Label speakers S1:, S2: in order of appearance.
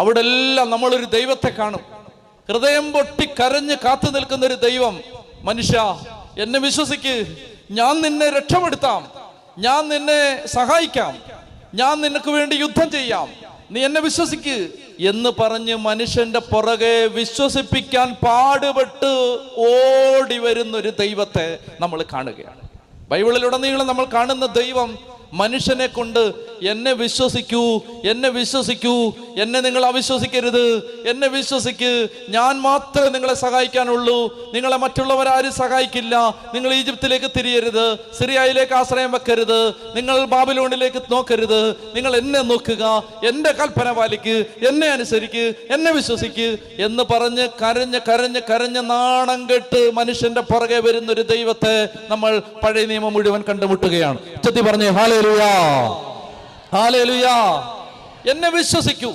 S1: അവിടെ എല്ലാം നമ്മളൊരു ദൈവത്തെ കാണും. ഹൃദയം പൊട്ടി കരഞ്ഞ് കാത്തു നിൽക്കുന്ന ഒരു ദൈവം. മനുഷ്യ, എന്നെ വിശ്വസിക്ക്, ഞാൻ നിന്നെ രക്ഷപ്പെടുത്താം, ഞാൻ നിന്നെ സഹായിക്കാം, ഞാൻ നിനക്ക് വേണ്ടി യുദ്ധം ചെയ്യാം, നീ എന്നെ വിശ്വസിക്ക് എന്ന് പറഞ്ഞ് മനുഷ്യന്റെ പുറകെ വിശ്വസിപ്പിക്കാൻ പാടുപെട്ട് ഓടി വരുന്നൊരു ദൈവത്തെ നമ്മൾ കാണുകയാണ്. ബൈബിളിലുടനീളം നമ്മൾ കാണുന്ന ദൈവം മനുഷ്യനെ കൊണ്ട് എന്നെ വിശ്വസിക്കൂ, എന്നെ വിശ്വസിക്കൂ, എന്നെ നിങ്ങൾ അവിശ്വസിക്കരുത്, എന്നെ വിശ്വസിക്ക്, ഞാൻ മാത്രമേ നിങ്ങളെ സഹായിക്കാനുള്ളൂ, നിങ്ങളെ മറ്റുള്ളവരാരും സഹായിക്കില്ല, നിങ്ങൾ ഈജിപ്തിലേക്ക് തിരിയരുത്, സിറിയയിലേക്ക് ആശ്രയം വെക്കരുത്, നിങ്ങൾ ബാബിലോണിലേക്ക് നോക്കരുത്, നിങ്ങൾ എന്നെ നോക്കുക, എൻ്റെ കൽപ്പന പാലിക്ക്, എന്നെ അനുസരിക്ക്, എന്നെ വിശ്വസിക്ക് എന്ന് പറഞ്ഞ് കരഞ്ഞ് കരഞ്ഞ് കരഞ്ഞ് നാണം കെട്ട് മനുഷ്യന്റെ പുറകെ വരുന്നൊരു ദൈവത്തെ നമ്മൾ പഴയ നിയമം മുഴുവൻ കണ്ടുമുട്ടുകയാണ്. ഉച്ചത്തി പറഞ്ഞേ ഹല്ലേലൂയ, ഹല്ലേലൂയ. എന്നെ വിശ്വസിക്കൂ.